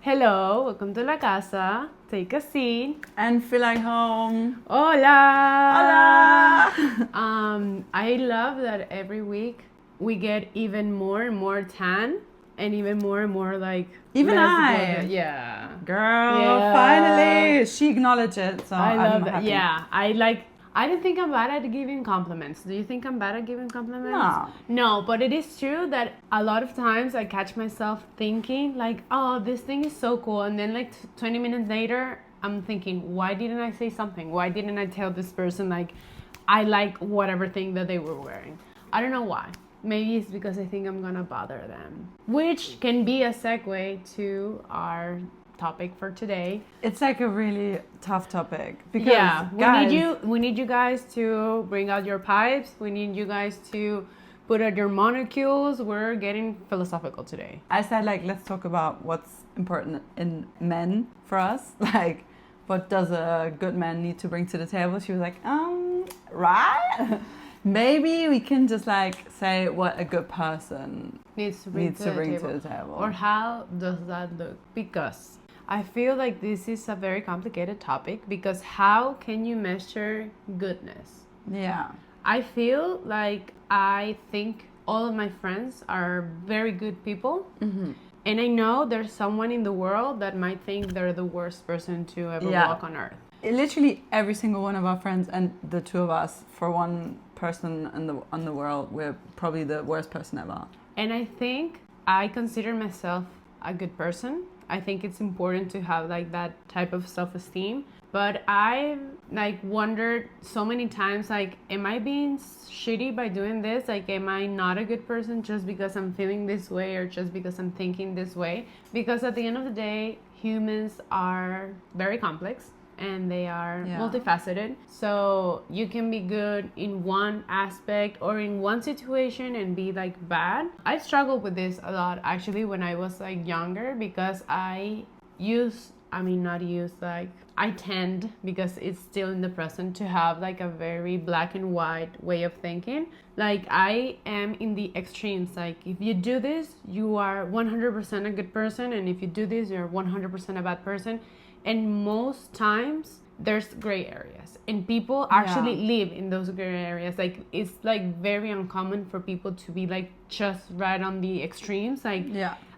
Hello, welcome to La Casa. Take a seat. And feel like home. Hola! Hola! I love that every week we get even more and more tan and even more like... Even less I. good. Yeah. Girl, Yeah. finally. She acknowledged it, so I I'm love that. happy. Yeah, I don't think I'm bad at giving compliments. Do you think I'm bad at giving compliments? No. No, but it is true that a lot of times I catch myself thinking like, oh, this thing is so cool. And then like 20 minutes later, I'm thinking, why didn't I say something? Why didn't I tell this person like, I like whatever thing that they were wearing? I don't know why. Maybe it's because I think I'm gonna bother them. Which can be a segue to our topic for today. It's like a really tough topic because Yeah, guys, we need you guys to bring out your pipes. We need you guys to put out your monocules. We're getting philosophical today. I said like let's talk about what's important in men for us. Like what does a good man need to bring to the table? She was like, right? Maybe we can just like say what a good person Needs to bring to the table. Or how does that look? Because I feel like this is a very complicated topic because how can you measure goodness? Yeah. I feel like I think all of my friends are very good people. Mm-hmm. And I know there's someone in the world that might think they're the worst person to ever walk on earth. Literally every single one of our friends and the two of us, for one person on the world, we're probably the worst person ever. And I think I consider myself a good person. I think it's important to have like that type of self-esteem. But I've like wondered so many times, like, am I being shitty by doing this? Like, am I not a good person just because I'm feeling this way or just because I'm thinking this way? Because at the end of the day, humans are very complex and they are multifaceted. So you can be good in one aspect or in one situation and be like bad. I struggled with this a lot actually when I was like younger because I tend, because it's still in the present, to have like a very black and white way of thinking. Like I am in the extremes. Like if you do this, you are 100% a good person, and if you do this, you're 100% a bad person. And most times there's gray areas, and people actually live in those gray areas. Like it's like very uncommon for people to be like just right on the extremes, like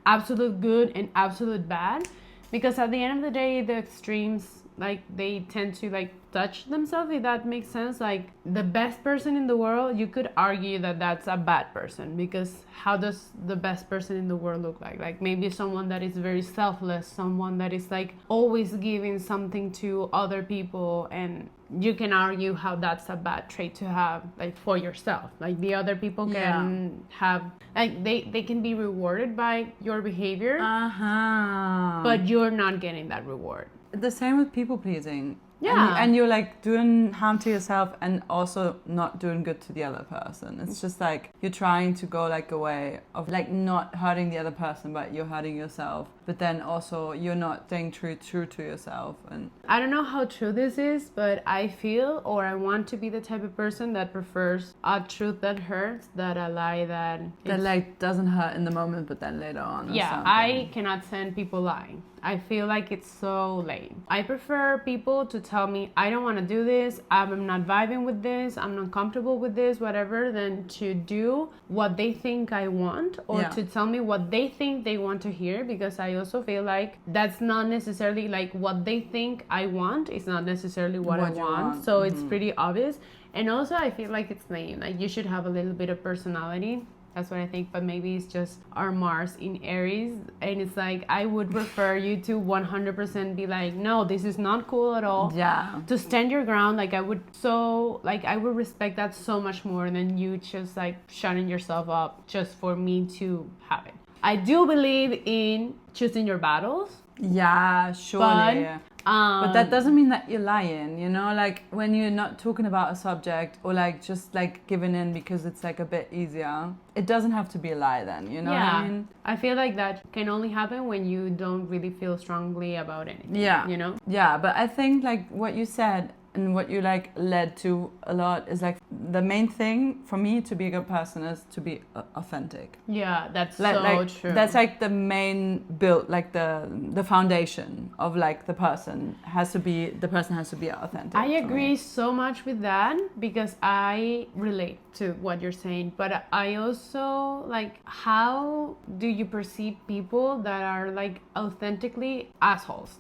absolute good and absolute bad. Because at the end of the day, the extremes, like, they tend to, like, touch themselves, if that makes sense. Like, the best person in the world, you could argue that that's a bad person. Because how does the best person in the world look like? Like, maybe someone that is very selfless, someone that is, like, always giving something to other people. And you can argue how that's a bad trait to have, like, for yourself. Like, the other people can have, like, they can be rewarded by your behavior. But you're not getting that reward. The same with people pleasing. Yeah. And you're like doing harm to yourself and also not doing good to the other person. It's just like you're trying to go like a way of like not hurting the other person, but you're hurting yourself. But then also you're not staying true to yourself. And I don't know how true this is, but I feel, or I want to be the type of person that prefers a truth that hurts than a lie that like doesn't hurt in the moment, but then later on. Yeah, I cannot stand people lying. I feel like it's so lame. I prefer people to tell me, I don't want to do this, I'm not vibing with this, I'm not comfortable with this, whatever, than to do what they think I want, or to tell me what they think they want to hear. Because I also feel like that's not necessarily like what they think I want is not necessarily what I want. So it's pretty obvious. And also I feel like it's lame. Like you should have a little bit of personality. That's what I think, but maybe it's just our Mars in Aries, and it's like I would prefer you to 100% be like, no, this is not cool at all. Yeah. To stand your ground, like I would respect that so much more than you just like shutting yourself up just for me to have it. I do believe in choosing your battles. Yeah, surely. But that doesn't mean that you're lying, you know? Like, when you're not talking about a subject or, like, just, like, giving in because it's, like, a bit easier, it doesn't have to be a lie then, you know what I mean? I feel like that can only happen when you don't really feel strongly about anything, you know? Yeah, but I think, like, what you said and what you like led to a lot is like the main thing for me to be a good person is to be authentic. Yeah, that's Like, so true. That's like the main build, like the foundation of like the person has to be authentic. I for me. agree so much with that because I relate to what you're saying, but I also like, how do you perceive people that are like authentically assholes?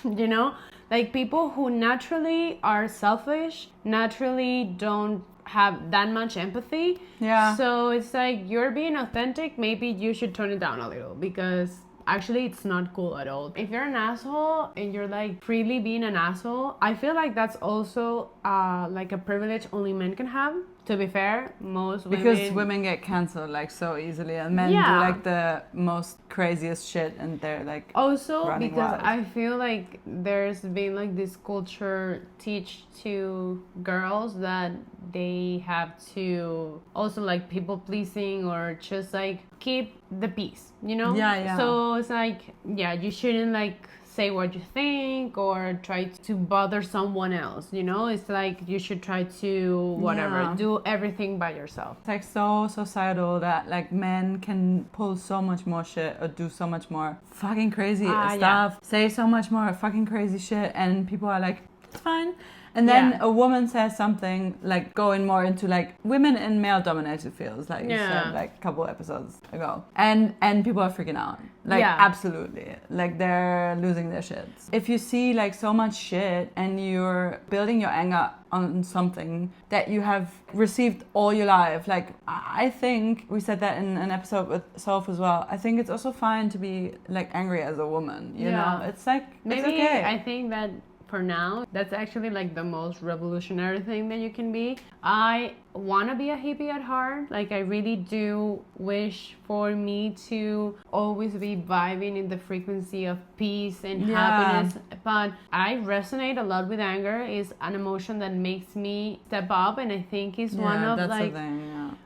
You know, like people who naturally are selfish, naturally don't have that much empathy. Yeah. So it's like, you're being authentic, maybe you should tone it down a little, because actually it's not cool at all. If you're an asshole and you're like freely being an asshole, I feel like that's also like a privilege only men can have. To be fair, most women... Because women get cancelled like so easily, and men do like the most craziest shit, and they're like also because wild. I feel like there's been like this culture teach to girls that they have to also like people pleasing or just like keep the peace, you know? Yeah. So it's like, yeah, you shouldn't like say what you think or try to bother someone else, you know? It's like you should try to whatever, do everything by yourself. It's like so societal that like men can pull so much more shit or do so much more fucking crazy stuff, say so much more fucking crazy shit, and people are like, it's fine. And then a woman says something like going more into like women in male dominated fields, like you said like a couple episodes ago. And people are freaking out. Like absolutely. Like they're losing their shit. If you see like so much shit and you're building your anger on something that you have received all your life, like I think we said that in an episode with Soph as well. I think it's also fine to be like angry as a woman, you know? It's like, maybe it's okay. I think that for now, that's actually like the most revolutionary thing that you can be. I want to be a hippie at heart. Like I really do wish for me to always be vibing in the frequency of peace and happiness. But I resonate a lot with anger. It's an emotion that makes me step up, and I think is one of that's like the thing,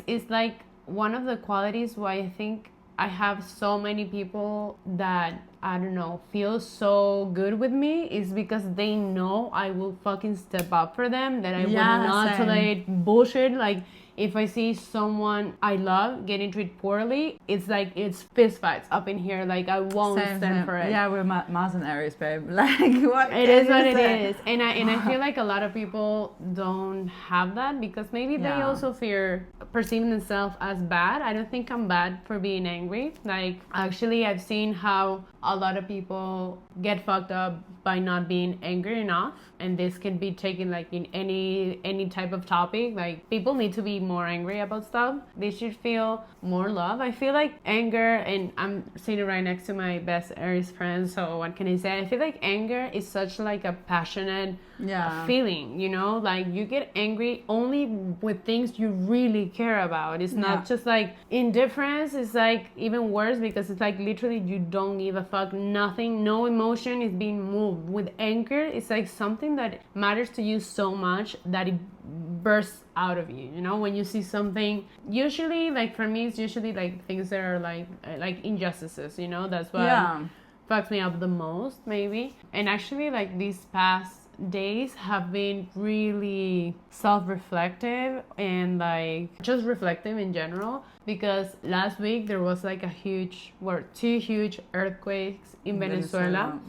it's like one of the qualities why I think I have so many people that, I don't know, feel so good with me, is because they know I will fucking step up for them, that I will not tolerate bullshit. Like, if I see someone I love getting treated poorly, it's like, it's fist fights up in here. Like, I won't stand for it. Yeah, we're Mars and Aries, babe. Like, what? It is what it is. And I feel like a lot of people don't have that because maybe they also fear perceiving themselves as bad. I don't think I'm bad for being angry. Like, actually, I've seen how a lot of people get fucked up by not being angry enough, and this can be taken like in any type of topic. Like, people need to be more angry about stuff. They should feel more love. I feel like anger, and I'm sitting right next to my best Aries friend, so what can I say? I feel like anger is such like a passionate feeling, you know? Like, you get angry only with things you really care about. It's not just like indifference. It's like even worse, because it's like literally you don't give a fuck. Nothing, no emotion is being moved. With anger, it's like something that matters to you so much that it bursts out of you, you know? When you see something, usually, like for me, it's usually like things that are like injustices, you know? That's what fucks me up the most, maybe. And actually, like, these past days have been really self-reflective and like just reflective in general, because last week there was like two huge earthquakes in Venezuela.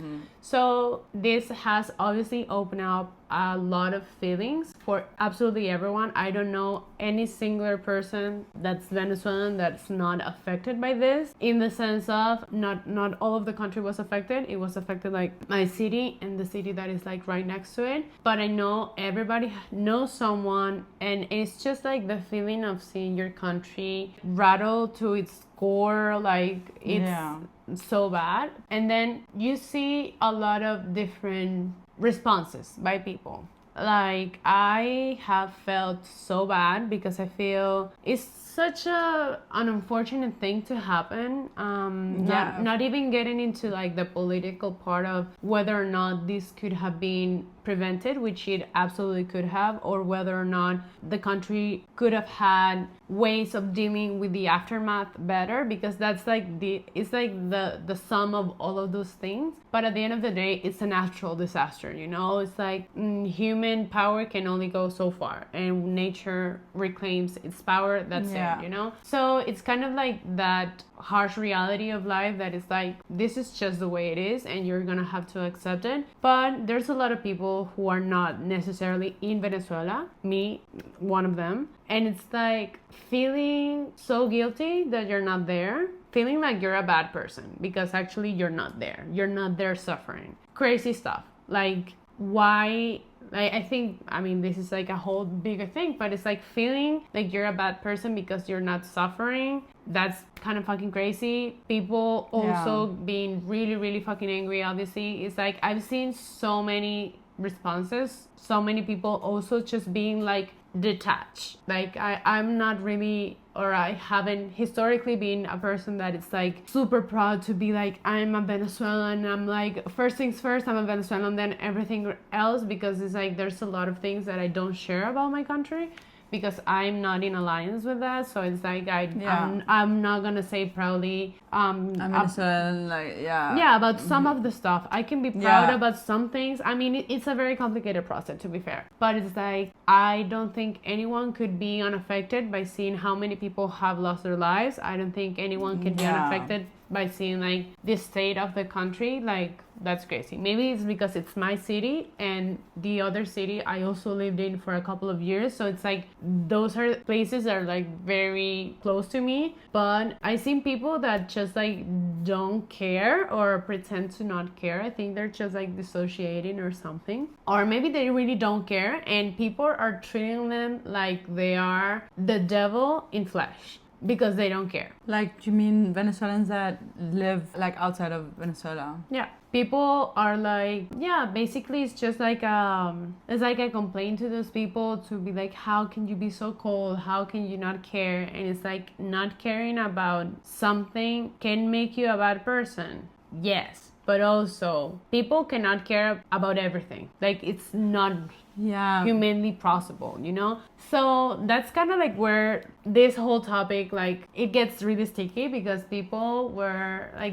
So this has obviously opened up a lot of feelings for absolutely everyone. I don't know any singular person that's Venezuelan that's not affected by this, in the sense of not all of the country was affected. It was affected like my city and the city that is like right next to it. But I know everybody knows someone, and it's just like the feeling of seeing your country rattled to its core. Like, it's so bad. And then you see a lot of different responses by people. like I have felt so bad because I feel it's such an unfortunate thing to happen. Not even getting into like the political part of whether or not this could have been prevented, which it absolutely could have, or whether or not the country could have had ways of dealing with the aftermath better, because that's like it's like the sum of all of those things. But at the end of the day, it's a natural disaster, you know. It's like human power can only go so far, and nature reclaims its power. That's it, you know. So it's kind of like that harsh reality of life that is like, this is just the way it is and you're gonna have to accept it. But there's a lot of people who are not necessarily in Venezuela, me one of them, and it's like feeling so guilty that you're not there, feeling like you're a bad person because actually you're not there suffering crazy stuff. Like, why? I think, I mean, this is like a whole bigger thing, but it's like feeling like you're a bad person because you're not suffering. That's kind of fucking crazy. People also being really, really fucking angry, obviously. It's like, I've seen so many responses, so many people also just being like detached. Like, I'm not really, or I haven't historically been a person that is like super proud to be like, I'm a Venezuelan. I'm like, first things first, I'm a Venezuelan, then everything else, because it's like there's a lot of things that I don't share about my country because I'm not in alliance with that. So it's like I'm not gonna say proudly I'm Venezuelan, like about some of the stuff. I can be proud about some things. I mean, it's a very complicated process, to be fair, but it's like I don't think anyone could be unaffected by seeing how many people have lost their lives. I don't think anyone can be unaffected by seeing like the state of the country. Like, that's crazy. Maybe it's because it's my city, and the other city I also lived in for a couple of years, so it's like those are places that are like very close to me. But I've seen people that just like don't care or pretend to not care. I think they're just like dissociating or something, or maybe they really don't care and people are treating them like they are the devil in flesh because they don't care. Like, you mean Venezuelans that live like outside of Venezuela? Yeah. People are like, basically it's just like it's like a complaint to those people to be like, how can you be so cold? How can you not care? And it's like, not caring about something can make you a bad person. Yes. But also, people cannot care about everything. Like, it's not humanly possible, you know? So that's kind of like where this whole topic, like, it gets really sticky, because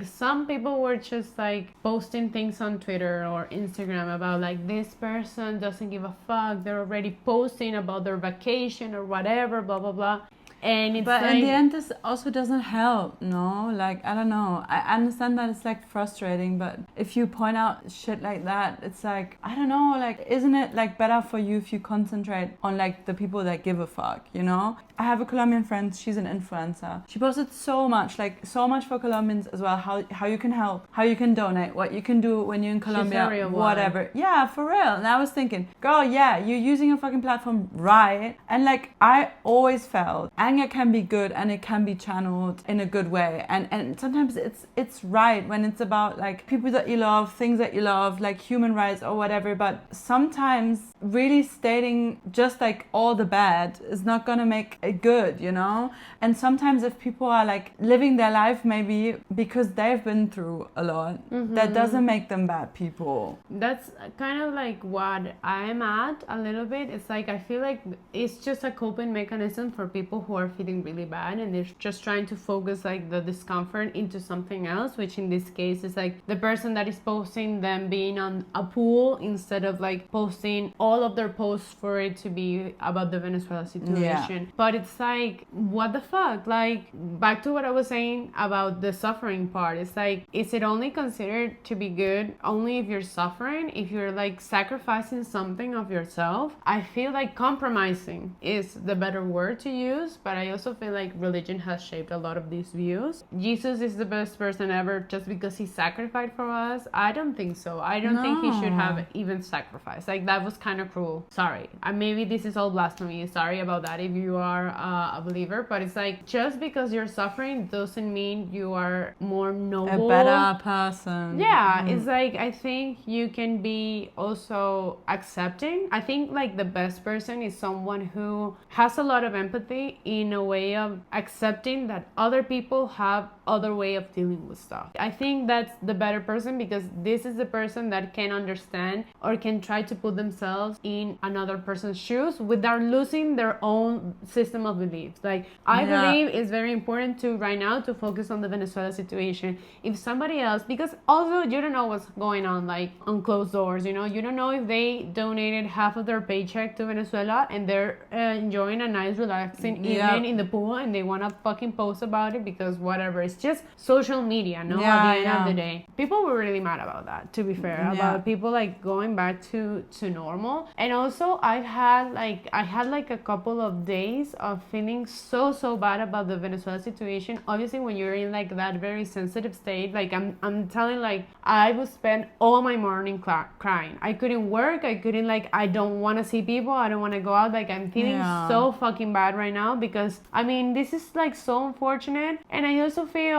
some people were just like posting things on Twitter or Instagram about like, this person doesn't give a fuck. They're already posting about their vacation or whatever, blah, blah, blah. And it's but like, in the end, this also doesn't help, no? Like, I don't know. I understand that it's like frustrating, but if you point out shit like that, it's like, I don't know, like, isn't it like better for you if you concentrate on like the people that give a fuck, you know? I have a Colombian friend, she's an influencer. She posted so much for Colombians as well, how you can help, how you can donate, what you can do when you're in Colombia, whatever. Yeah, for real. And I was thinking, girl, you're using a fucking platform, right? And like, I always felt anger can be good and it can be channeled in a good way. And sometimes it's right when it's about like people that you love, things that you love, like human rights or whatever. But sometimes really stating just like all the bad is not gonna make it good, you know? And sometimes if people are like living their life maybe because they've been through a lot, that doesn't make them bad people. That's kind of like what I'm at a little bit. It's like, I feel like it's just a coping mechanism for people who are feeling really bad and they're just trying to focus like the discomfort into something else, which in this case is like the person that is posting them being on a pool instead of like posting all of their posts for it to be about the Venezuela situation. But it's like, what the fuck? Like, back to what I was saying about the suffering part. It's like, is it only considered to be good only if you're suffering, if you're like sacrificing something of yourself? I feel like compromising is the better word to use, but I also feel like religion has shaped a lot of these views. Jesus is the best person ever just because he sacrificed for us? I don't think so. I don't think he should have even sacrificed. Like, that was kind of cruel. Sorry. Maybe this is all blasphemy. Sorry about that if you are a believer, but it's like just because you're suffering doesn't mean you are more noble, a better person. Yeah, it's like I think you can be also accepting. I think like the best person is someone who has a lot of empathy in a way of accepting that other people have other way of dealing with stuff. I think that's the better person because this is the person that can understand or can try to put themselves in another person's shoes without losing their own system of beliefs. Like I believe it's very important to right now to focus on the Venezuela situation. If somebody else, because also you don't know what's going on like on closed doors, you know, you don't know if they donated half of their paycheck to Venezuela and they're enjoying a nice relaxing evening in the pool and they want to fucking post about it because whatever, it's just social media, no? At the end of the day, people were really mad about that, to be fair, about people like going back to normal. And also I had like a couple of days of feeling so bad about the Venezuela situation. Obviously when you're in like that very sensitive state, like I'm telling, like I would spend all my morning crying. I couldn't work, I couldn't, like I don't want to see people, I don't want to go out, like I'm feeling so fucking bad right now because I mean this is like so unfortunate. And I also feel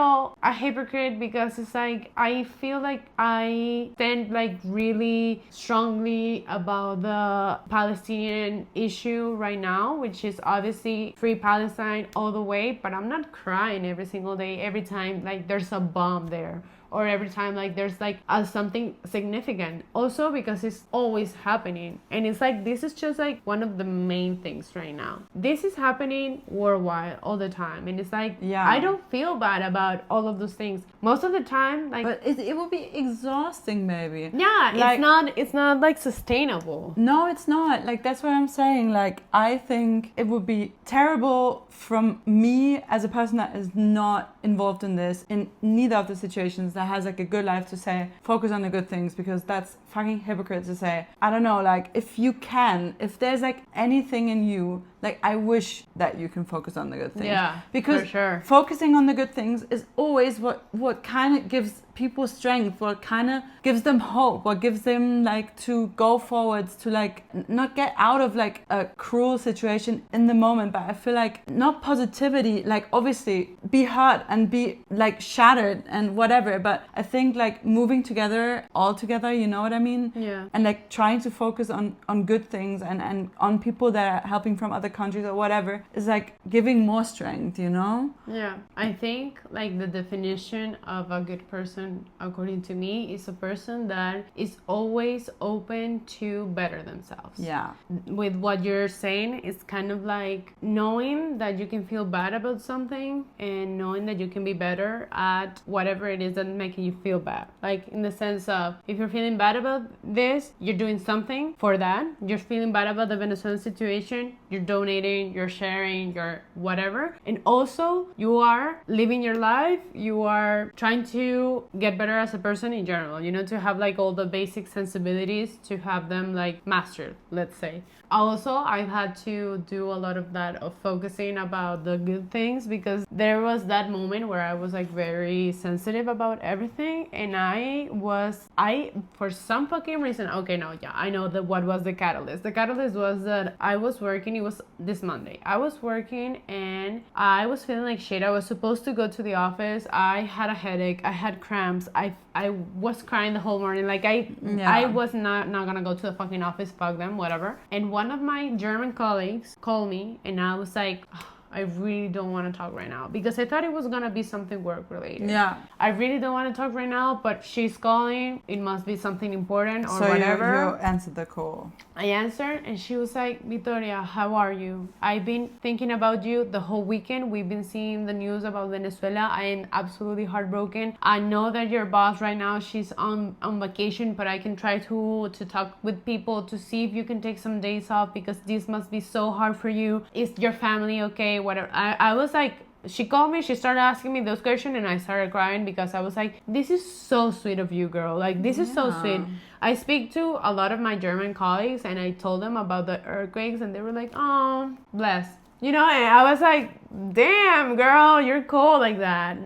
a hypocrite because it's like I feel like I stand like really strongly about the Palestinian issue right now, which is obviously free Palestine all the way, but I'm not crying every single day every time like there's a bomb there or every time like there's like something significant, also because it's always happening. And it's like this is just like one of the main things right now. This is happening worldwide all the time, and it's like I don't feel bad about all of those things most of the time, like, but it will be exhausting maybe. Like, it's not like sustainable. No, it's not. Like that's what I'm saying. Like I think it would be terrible from me as a person that is not involved in this in neither of the situations, that has like a good life, to say focus on the good things, because that's fucking hypocrite to say. I don't know, like if there's like anything in you, like I wish that you can focus on the good things. Yeah, because for sure. Focusing on the good things is always what kind of gives people strength, what kind of gives them hope, what gives them like to go forwards, to like not get out of like a cruel situation in the moment. But I feel like not positivity, like obviously be hurt and be like shattered and whatever, but I think like moving together, all together, you know what I mean? Yeah. And like trying to focus on good things and on people that are helping from other countries or whatever is like giving more strength, you know? Yeah. I think like the definition of a good person, according to me, is a person that is always open to better themselves. Yeah. With what you're saying, it's kind of like knowing that you can feel bad about something and knowing that you can be better at whatever it is that's making you feel bad. Like in the sense of, if you're feeling bad about this, you're doing something for that. You're feeling bad about the Venezuelan situation, you're donating, you're sharing, you're whatever. And also you are living your life, you are trying to get better as a person in general, you know, to have like all the basic sensibilities, to have them like mastered, let's say. Also, I've had to do a lot of that, of focusing about the good things, because there was that moment where I was like very sensitive about everything, and I for some fucking reason, I know that what was the catalyst. The catalyst was that I was working, it was this Monday. I was working and I was feeling like shit. I was supposed to go to the office. I had a headache, I had cramps, I was crying the whole morning. Like I was not gonna go to the fucking office, fuck them, whatever. And one of my German colleagues called me and I was like, I really don't want to talk right now, because I thought it was gonna be something work related. Yeah. I really don't want to talk right now, but she's calling. It must be something important or whatever. So you answered the call. I answered and she was like, Victoria, how are you? I've been thinking about you the whole weekend. We've been seeing the news about Venezuela. I am absolutely heartbroken. I know that your boss right now, she's on vacation, but I can try to talk with people to see if you can take some days off, because this must be so hard for you. Is your family okay? Whatever. I was like, she called me, she started asking me those questions, and I started crying because I was like, this is so sweet of you, girl. Like, this is so sweet. I speak to a lot of my German colleagues and I told them about the earthquakes and they were like, oh, bless. You know, and I was like, damn, girl, you're cool like that.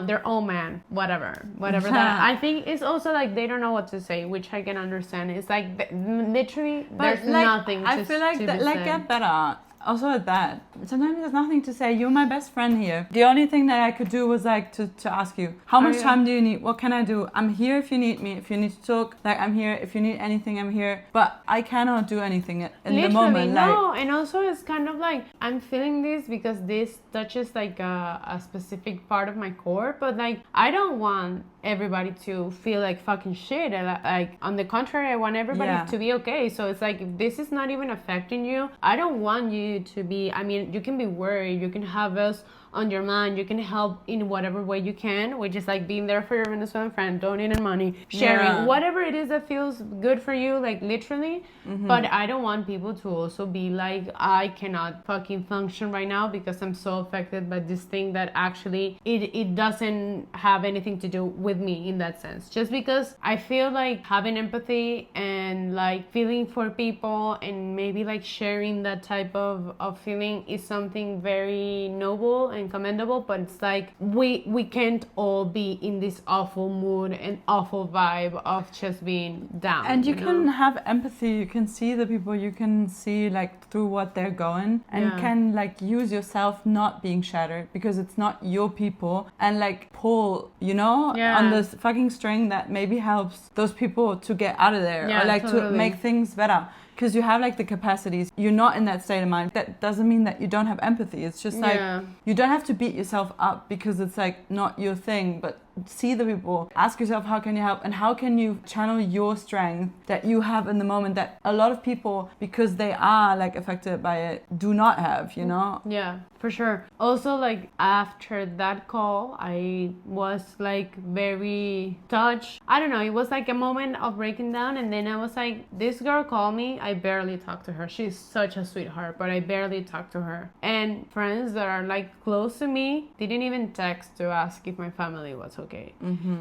They're all man, whatever that. I think it's also like they don't know what to say, which I can understand. It's like literally there's like, nothing I feel like to that, be like said. get better. also at that, sometimes there's nothing to say. You're my best friend here. The only thing that I could do was like to ask you, how much time do you need? What can I do? I'm here if you need me. If you need to talk, like I'm here. If you need anything, I'm here. But I cannot do anything in the moment. No, like, and also it's kind of like I'm feeling this because this touches like a specific part of my core, but like I don't want everybody to feel like fucking shit. Like on the contrary, I want everybody to be okay. So it's like if this is not even affecting you, I don't want you to be, I mean, you can be worried, you can have us on your mind, you can help in whatever way you can, which is like being there for your Venezuelan friend, donating money, sharing, whatever it is that feels good for you, like literally. But I don't want people to also be like, I cannot fucking function right now because I'm so affected by this thing that actually it doesn't have anything to do with me in that sense. Just because I feel like having empathy and like feeling for people and maybe like sharing that type of feeling is something very noble and commendable, but it's like we can't all be in this awful mood and awful vibe of just being down. And you can have empathy, you can see the people, you can see like through what they're going, and can like use yourself not being shattered because it's not your people, and like pull, on this fucking string that maybe helps those people to get out of there, or like to make things better. Because you have like the capacities, you're not in that state of mind. That doesn't mean that you don't have empathy. It's just like you don't have to beat yourself up because it's like not your thing, but see the people, ask yourself how can you help, and how can you channel your strength that you have in the moment that a lot of people, because they are like affected by it, do not have, Yeah, for sure. Also, like after that call, I was like very touched. I don't know, it was like a moment of breaking down, and then I was like, this girl called me, I barely talked to her. She's such a sweetheart, but I barely talked to her. And friends that are like close to me didn't even text to ask if my family was okay.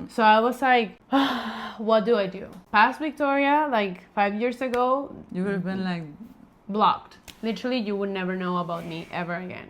So I was like, what do I do? Past Victoria, like 5 years ago, you would have been like blocked. Literally, you would never know about me ever again,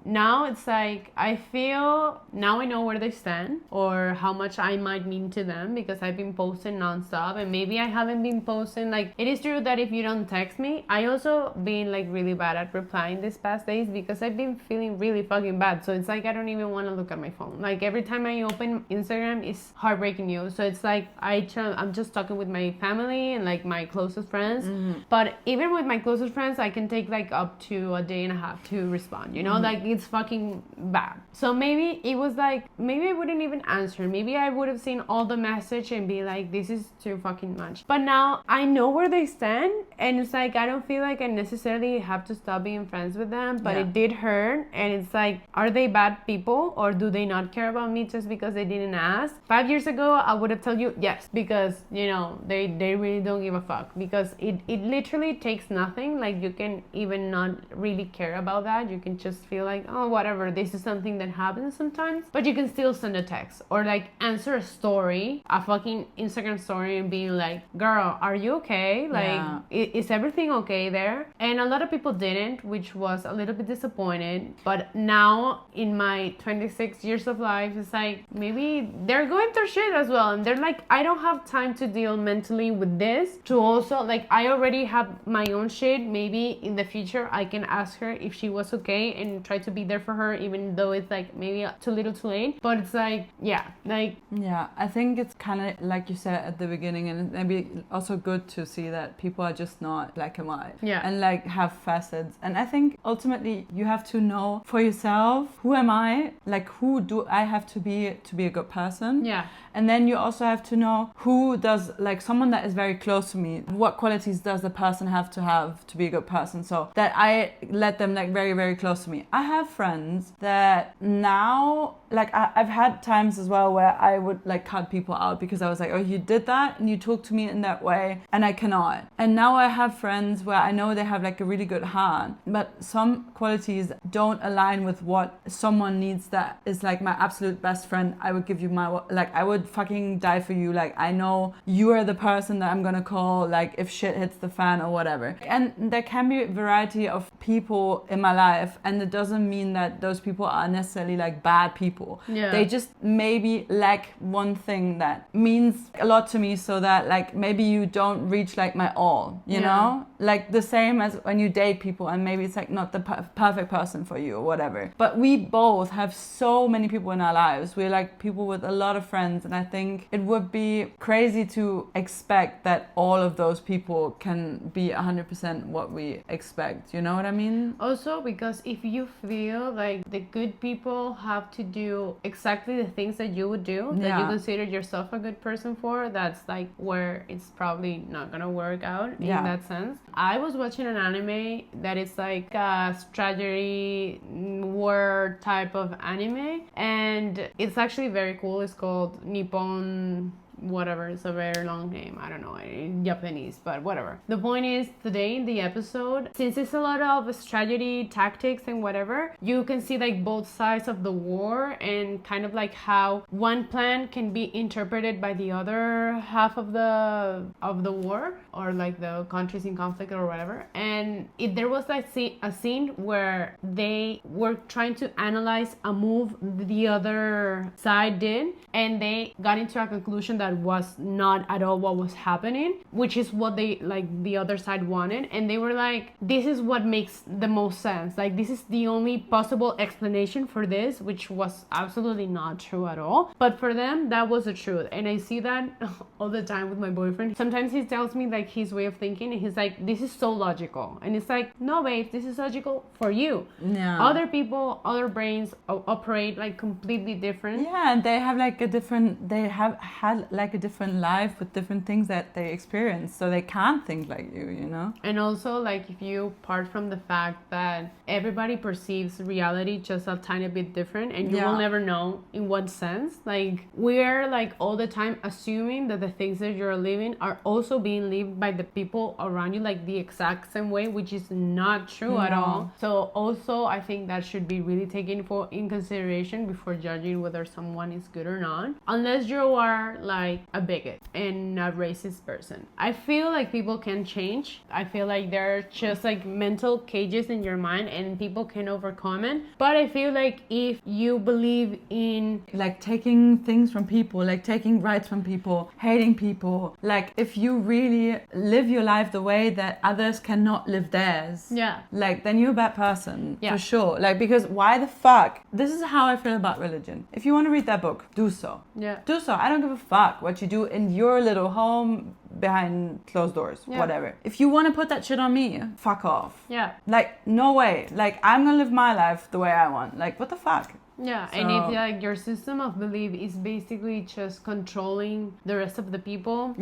Now it's like, I feel, now I know where they stand or how much I might mean to them because I've been posting nonstop, and maybe I haven't been posting, like, it is true that if you don't text me, I also been like really bad at replying these past days because I've been feeling really fucking bad. So it's like, I don't even want to look at my phone. Like every time I open Instagram, it's heartbreaking news. So it's like, I'm just talking with my family and like my closest friends. But even with my closest friends, I can take like up to a day and a half to respond, like it's fucking bad. So maybe it was like, maybe I wouldn't even answer. Maybe I would have seen all the message and be like, this is too fucking much. But now I know where they stand, and it's like, I don't feel like I necessarily have to stop being friends with them, but it did hurt. And it's like, are they bad people or do they not care about me just because they didn't ask? 5 years ago, I would have told you yes, because they really don't give a fuck, because it literally takes nothing. Like you can even not really care about that. You can just feel like, oh, whatever, this is something that happens sometimes, but you can still send a text or like answer a story, a fucking Instagram story, and being like, girl, are you okay? Like, is everything okay there? And a lot of people didn't, which was a little bit disappointed. But now in my 26 years of life, it's like, maybe they're going through shit as well, and they're like, I don't have time to deal mentally with this, to also like, I already have my own shit. Maybe in the future I can ask her if she was okay and try to be there for her, even though it's like maybe too little too late. But it's like, I think it's kind of like you said at the beginning, and maybe also good to see that people are just not black and white, and like have facets. And I think ultimately you have to know for yourself, who am I, like who do I have to be a good person. And then you also have to know who does, like someone that is very close to me, what qualities does the person have to be a good person, so that I let them like very, very close to me. I have friends that now, like I've had times as well where I would like cut people out because I was like, oh, you did that and you talk to me in that way and I cannot. And now I have friends where I know they have like a really good heart, but some qualities don't align with what someone needs that is like my absolute best friend. I would give you my, like I would fucking die for you. Like I know you are the person that I'm gonna call like if shit hits the fan or whatever. And there can be a variety of people in my life, and it doesn't mean that those people are necessarily like bad people people. Yeah. They just maybe lack one thing that means a lot to me, so that like maybe you don't reach like my all, you know? Like the same as when you date people and maybe it's like not the perfect person for you or whatever. But we both have so many people in our lives. We're like people with a lot of friends, and I think it would be crazy to expect that all of those people can be 100% what we expect. You know what I mean? Also, because if you feel like the good people have to do exactly the things that you would do, that you consider yourself a good person for, that's like where it's probably not gonna work out in that sense. I was watching an anime that is like a strategy war type of anime, and it's actually very cool. It's called Nippon whatever, it's a very long name, I don't know, in Japanese, but whatever. The point is, today in the episode, since it's a lot of strategy, tactics and whatever, you can see like both sides of the war and kind of like how one plan can be interpreted by the other half of the war, or like the countries in conflict or whatever. And there was like a scene where they were trying to analyze a move the other side did, and they got into a conclusion that was not at all what was happening, which is what they like the other side wanted. And they were like, this is what makes the most sense, like this is the only possible explanation for this, which was absolutely not true at all, but for them that was the truth. And I see that all the time with my boyfriend. Sometimes he tells me like his way of thinking, and he's like, this is so logical, and it's like, no babe, this is logical for you. Other people, other brains operate like completely different. And they have like they have had like a different life with different things that they experience, so they can't think like you know. And also, like, if you part from the fact that everybody perceives reality just a tiny bit different, and you will never know in what sense, like we're like all the time assuming that the things that you're living are also being lived by the people around you like the exact same way, which is not true at all. So also I think that should be really taken in consideration before judging whether someone is good or not, unless you are like a bigot and a racist person. I feel like people can change. I feel like they're just like mental cages in your mind, and people can overcome it. But I feel like if you believe in like taking things from people, like taking rights from people, hating people, like if you really live your life the way that others cannot live theirs, like then you're a bad person for sure. Like, because why the fuck? This is how I feel about religion. If you want to read that book, do so. Do so. I don't give a fuck what you do in your little home behind closed doors, whatever. If you want to put that shit on me, fuck off. Like, no way. Like, I'm gonna live my life the way I want. Like, what the fuck? And if like your system of belief is basically just controlling the rest of the people,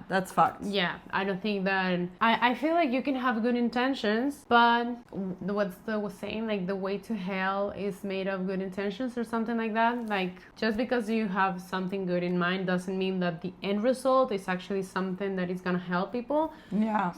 that's fucked. I don't think that I feel like you can have good intentions, but what's the saying, like the way to hell is made of good intentions or something like that. Like, just because you have something good in mind doesn't mean that the end result is actually something that is gonna help people.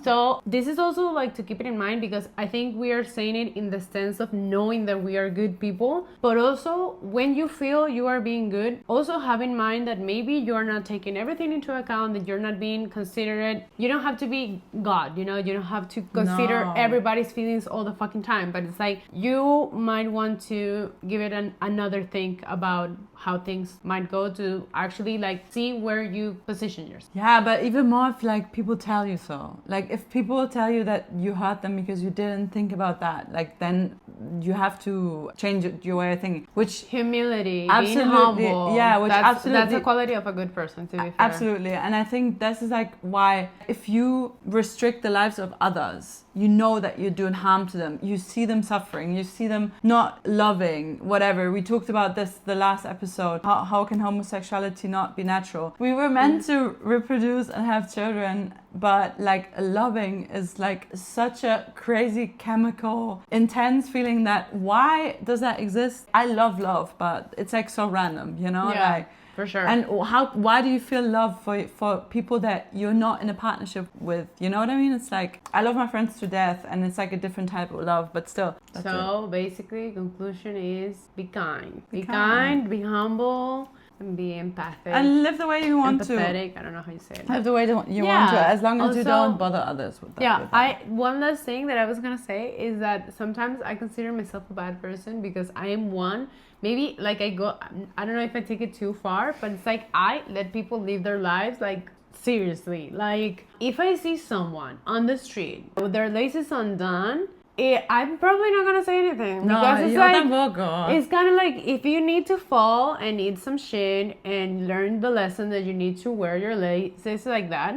So this is also like to keep it in mind, because I think we are saying it in the sense of knowing that we are good people, but also when you feel you are being good, also have in mind that maybe you're not taking everything into account, that you're not being considerate. You don't have to be God, you know, you don't have to consider everybody's feelings all the fucking time, but it's like you might want to give it another think about how things might go, to actually like see where you position yourself. But even more if like people tell you so. Like if people tell you that you hurt them because you didn't think about that, like then you have to change your way of thinking. Which humility, absolutely, being humble, that's a quality of a good person, to be fair. Absolutely. And I think this is like why if you restrict the lives of others, you know that you're doing harm to them. You see them suffering, you see them not loving, whatever. We talked about this the last episode. How can homosexuality not be natural? We were meant to reproduce and have children, but like loving is like such a crazy chemical intense feeling that why does that exist? I love love, but it's like so random, you know? Like, for sure. And why do you feel love for people that you're not in a partnership with? You know what I mean? It's like, I love my friends to death, and it's like a different type of love, but still. So basically, conclusion is be kind. Be kind, be humble. and be empathic. And live the way you want to. Empathetic. I don't know how you say it. Live the way you want Yeah. to, as long as you Also- don't bother others with that. Yeah, with that. one last thing that I was gonna say is that sometimes I consider myself a bad person because I am one. Maybe like I don't know if I take it too far, but it's like I let people live their lives like seriously. Like if I see someone on the street with their laces undone, I'm probably not gonna say anything because it's yo like tampoco. it's kind of like if you need to fall and eat some shit and learn the lesson that you need to wear your laces like that.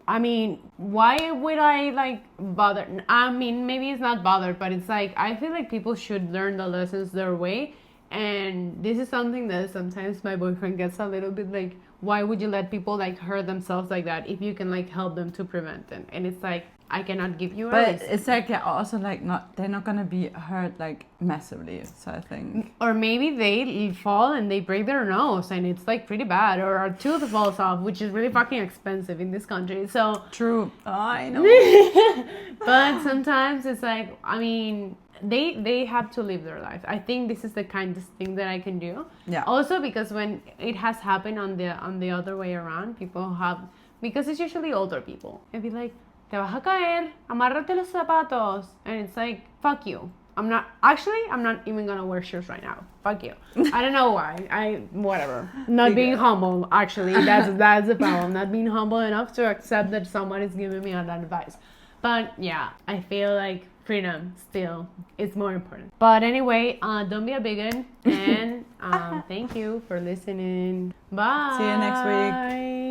I mean, why would I like bother? I mean, maybe it's not bother, but it's like I feel like people should learn the lessons their way. And this is something that sometimes my boyfriend gets a little bit like, why would you let people like hurt themselves like that if you can like help them to prevent it? And it's like, I cannot give you a But reason. it's like also like they're not gonna be hurt like massively. So I think. Or maybe they fall and they break their nose and it's like pretty bad, or a tooth falls off, which is really fucking expensive in this country. So True. I know. but sometimes it's like, I mean, they have to live their life. I think this is the kindest thing that I can do. Yeah. Also because when it has happened on the other way around, people have, because it's usually older people, it'd be like, te vas a caer, amárrate los zapatos, and it's like, fuck you. I'm not even gonna wear shoes right now. Fuck you. I don't know why. Whatever. Not being humble, actually. That's the problem. Not being humble enough to accept that someone is giving me an advice. But yeah, I feel like freedom still is more important. But anyway, don't be a bigot, and thank you for listening. Bye. See you next week.